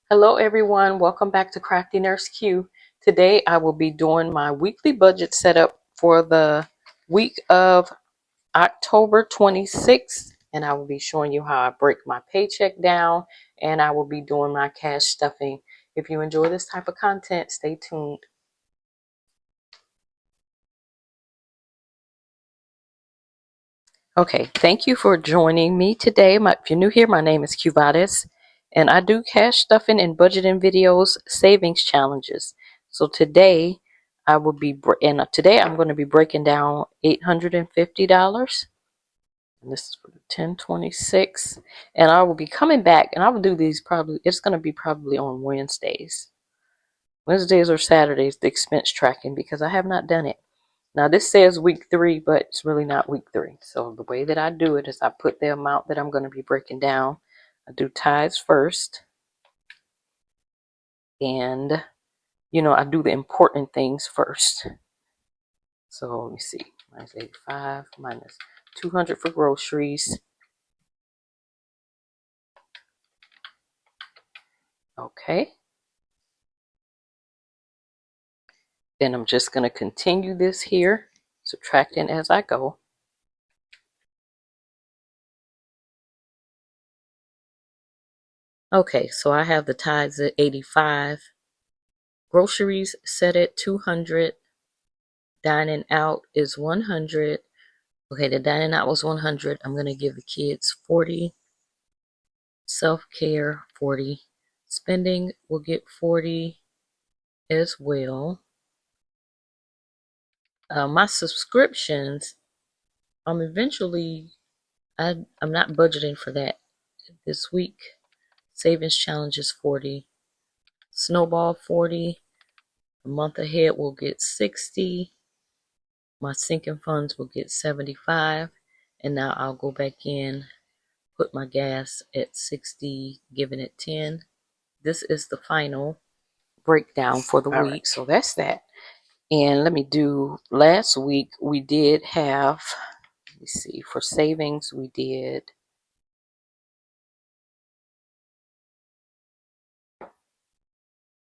Hello everyone, welcome back to Crafty Nurse Q. Today I will be doing my weekly budget setup for the week of October 26th, and I will be showing you how I break my paycheck down, and I will be doing my cash stuffing. If you enjoy this type of content, stay tuned. Okay, thank you for joining me today. If you're new here, my name is Cubatis, and I do cash stuffing and budgeting videos, savings challenges. So today I will be, today I'm going to be breaking down $850. And this is for the 1026, and I will be coming back, and I will do these probably. It's going to be probably on Wednesdays or Saturdays, the expense tracking, because I have not done it. Now this says week 3, but it's really not week 3. So the way that I do it is I put the amount that I'm going to be breaking down. I do tithes first. And, I do the important things first. So let me see. Minus 85, minus 200 for groceries. Okay. Then I'm just going to continue this here, subtracting as I go. Okay, so I have the tithes at 85. Groceries set at 200. Dining out is 100. Okay, the dining out was 100. I'm going to give the kids 40. Self-care, 40. Spending will get 40 as well. My subscriptions, I'm not budgeting for that this week. Savings challenge is 40. Snowball, 40. A month ahead will get 60. My sinking funds will get 75. And now I'll go back in, put my gas at 60, giving it 10. This is the final breakdown for the week. Right, so that's that. And let me do, last week we did have, let me see, for savings we did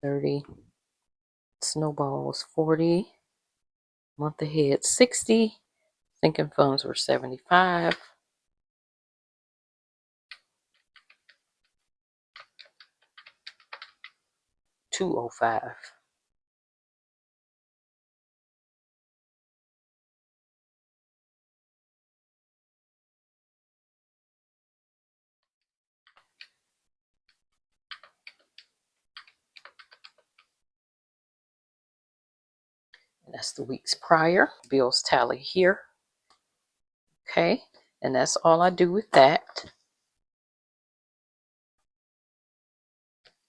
$30. Snowball was 40. Month ahead 60. Sinking funds were 75. $205. And that's the weeks prior. Bills tally here. Okay, and that's all I do with that.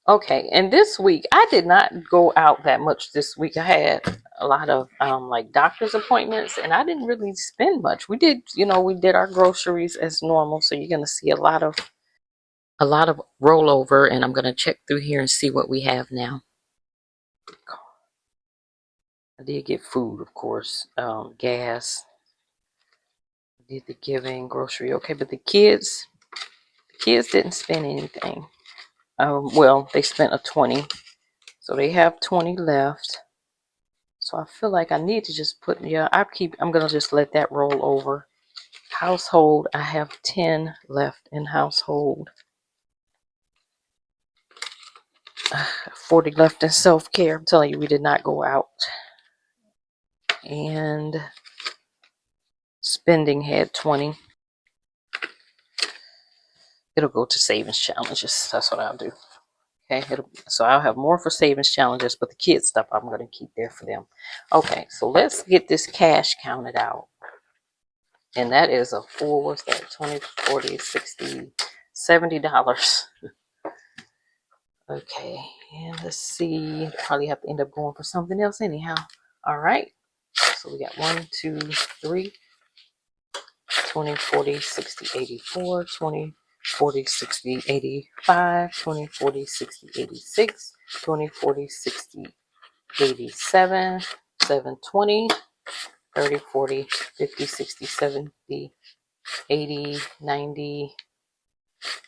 Okay, and this week I did not go out that much this week. I had a lot of like doctor's appointments, and I didn't really spend much. We did, we did our groceries as normal, so you're gonna see a lot of rollover, and I'm gonna check through here and see what we have now. I did get food, of course, gas. I did the giving, grocery, okay, but the kids didn't spend anything. Well, they spent a 20, so they have 20 left. So I feel like I need to just put, I'm gonna just let that roll over. Household, I have 10 left in household. 40 left in self-care. I'm telling you, we did not go out. And spending had 20. It'll go to savings challenges. That's what I'll do. Okay, so I'll have more for savings challenges, but the kids stuff I'm going to keep there for them. Okay, so let's get this cash counted out. And that is a full, what's that, 20, 40, 60, $70. Okay, and let's see, probably have to end up going for something else anyhow. All right, so we got 1, 2, 3, 20, 40, 60, 84, 20, 40, 60, 85, 20, 40, 60, 86, 20, 40, 60, 87, 720, 30, 40, 50, 60, 70, 80, 90,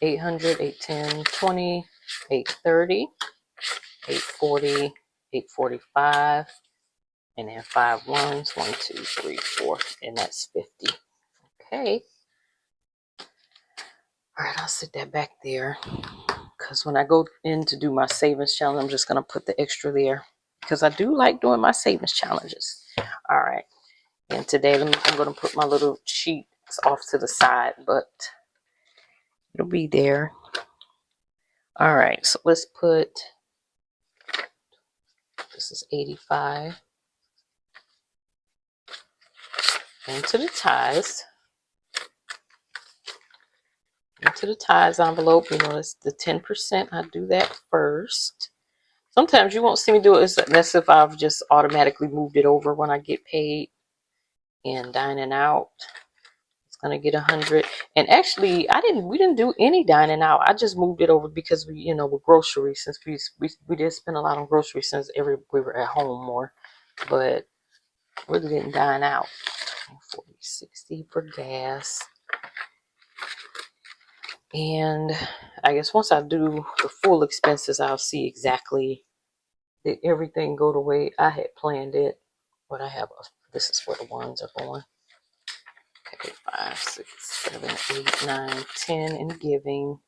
800, 810, 20, 8:30, 8:40, 8:45, and then 5 ones, 1, 2, 3, 4, and that's 50. Okay. All right, I'll sit that back there because when I go in to do my savings challenge, I'm just going to put the extra there because I do like doing my savings challenges. All right. And today, I'm going to put my little sheet off to the side, but it'll be there. All right, so let's put, this is 85 into the ties. Into the ties envelope, you know, it's the 10%. I do that first. Sometimes you won't see me do it. That's if I've just automatically moved it over when I get paid. And dining out, it's gonna get 100. And actually, we didn't do any dining out. I just moved it over because we, with groceries, since we did spend a lot on groceries since we were at home more, but really didn't dine out. 40, 60 for gas. And I guess once I do the full expenses, I'll see exactly that everything go the way I had planned it. But this is where the ones are going. Okay, 5, 6, 7, 8, 9, 10 in giving.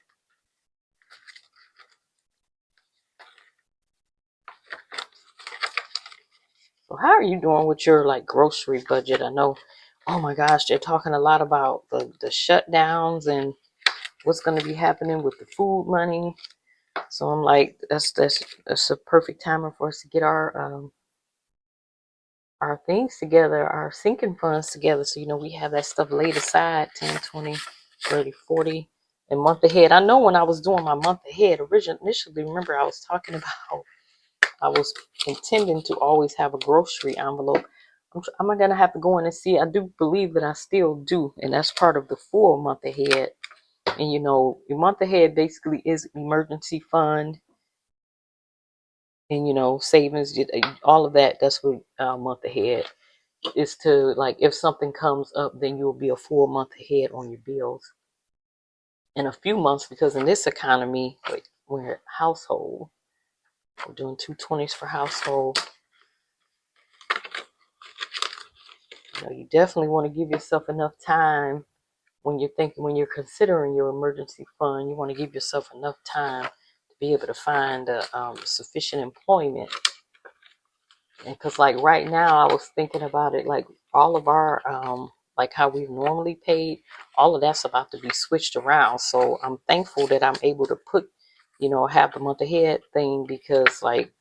So how are you doing with your grocery budget? I know, oh my gosh, they're talking a lot about the shutdowns and what's going to be happening with the food money. So I'm like, that's a perfect timing for us to get our things together, our sinking funds together. So, we have that stuff laid aside, 10, 20, 30, 40, and month ahead. I know when I was doing my month ahead, initially, remember I was talking about, I was intending to always have a grocery envelope. I'm going to have to go in and see. I do believe that I still do, and that's part of the full month ahead. And, your month ahead basically is emergency fund and, savings, all of that. That's what month ahead is to, if something comes up, then you'll be a full month ahead on your bills. In a few months, because in this economy, we're at household. We're doing 220s for household. You definitely want to give yourself enough time when you're considering your emergency fund. You want to give yourself enough time to be able to find sufficient employment. And because right now, I was thinking about it, all of our how we've normally paid, all of that's about to be switched around. So I'm thankful that I'm able to put, have the month ahead thing, because like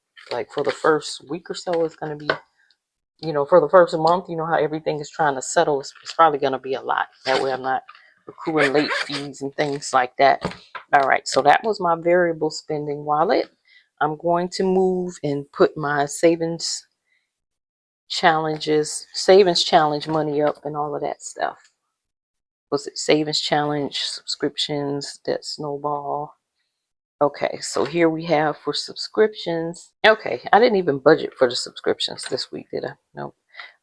for the first week or so, it's going to be, for the first month, how everything is trying to settle, it's probably going to be a lot. That way I'm not accruing late fees and things like that. All right, so that was my variable spending wallet. I'm going to move and put my savings challenge money up and all of that stuff. Was it savings challenge, subscriptions, debt snowball? Okay, so here we have for subscriptions. Okay, I didn't even budget for the subscriptions this week, did I? Nope.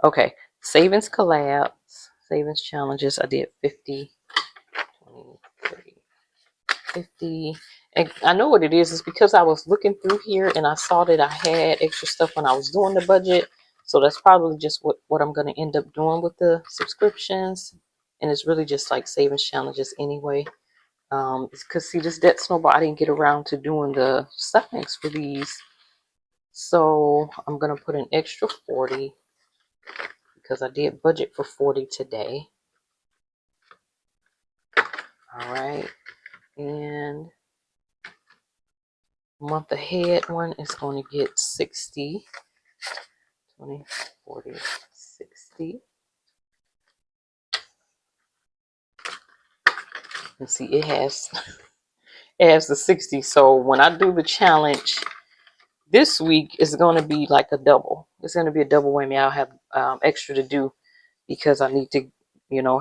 Okay, savings collabs, savings challenges. I did 50, 20, 30, 50. And I know what it is. It's because I was looking through here and I saw that I had extra stuff when I was doing the budget. So that's probably just what I'm going to end up doing with the subscriptions. And it's really just savings challenges anyway. Because see, this debt snowball, I didn't get around to doing the stuffings for these. So I'm going to put an extra 40 because I did budget for 40 today. All right. And month ahead one is going to get 60. 20, 40, 60. And see, it has the 60. So when I do the challenge this week, it's going to be like a double. It's going to be a double whammy. I'll have extra to do because I need to,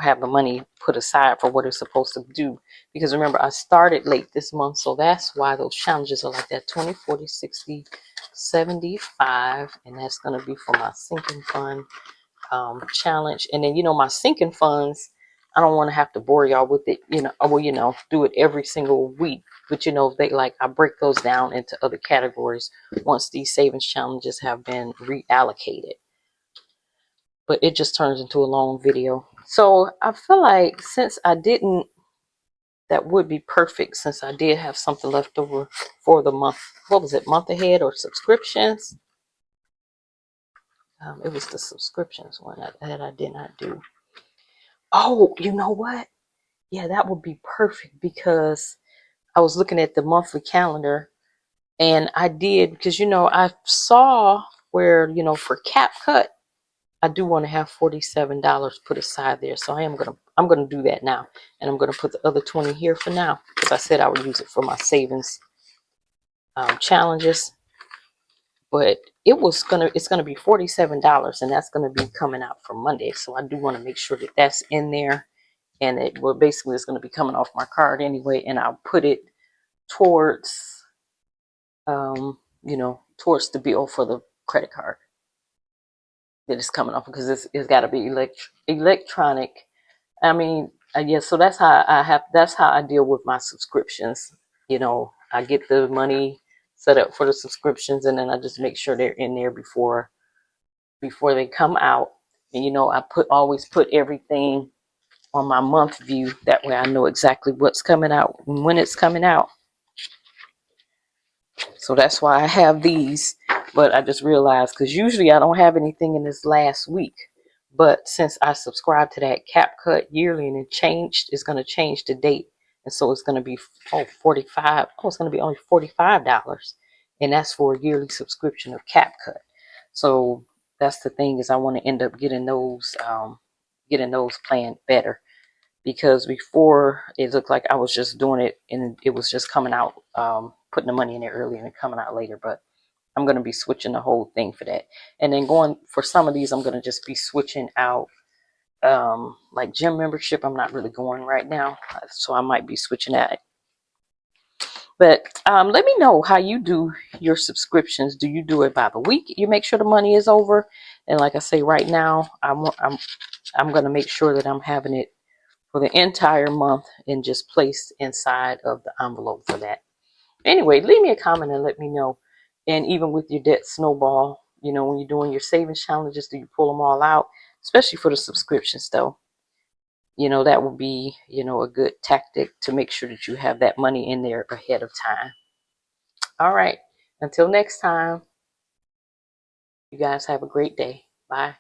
have the money put aside for what it's supposed to do. Because remember, I started late this month, so that's why those challenges are like that: 20, 40, 60, 75. And that's going to be for my sinking fund challenge. And then my sinking funds, I don't want to have to bore y'all with it, well, do it every single week. But I break those down into other categories once these savings challenges have been reallocated. But it just turns into a long video. So I feel like that would be perfect since I did have something left over for the month. What was it, month ahead or subscriptions? It was the subscriptions one that I did not do. Oh, you know what? Yeah, that would be perfect because I was looking at the monthly calendar and I did, because I saw where, for CapCut, I do want to have $47 put aside there. So I'm gonna do that now. And I'm gonna put the other 20 here for now. Because I said I would use it for my savings challenges. But it's gonna be $47, and that's gonna be coming out for Monday. So I do want to make sure that that's in there. And basically it's gonna be coming off my card anyway, and I'll put it towards towards the bill for the credit card that is coming off, because it's got to be electronic. I mean, yeah. So that's how I deal with my subscriptions. I get the money set up for the subscriptions, and then I just make sure they're in there before they come out. And I always put everything on my month view. That way, I know exactly what's coming out and when it's coming out. So that's why I have these. But I just realized, because usually I don't have anything in this last week. But since I subscribed to that CapCut yearly, and it's going to change the date. And so it's going to be $45. Oh, it's going to be only $45. And that's for a yearly subscription of CapCut. So that's the thing, is I want to end up getting those planned better. Because before, it looked like I was just doing it and it was just coming out, putting the money in there early and coming out later. But I'm going to be switching the whole thing for that. And then going for some of these, I'm going to just be switching out, like gym membership. I'm not really going right now, so I might be switching that. But let me know how you do your subscriptions. Do you do it by the week? You make sure the money is over. And like I say, right now, I'm going to make sure that I'm having it for the entire month and just placed inside of the envelope for that. Anyway, leave me a comment and let me know. And even with your debt snowball, when you're doing your savings challenges, do you pull them all out? Especially for the subscriptions, though. That would be, a good tactic to make sure that you have that money in there ahead of time. All right. Until next time, you guys have a great day. Bye.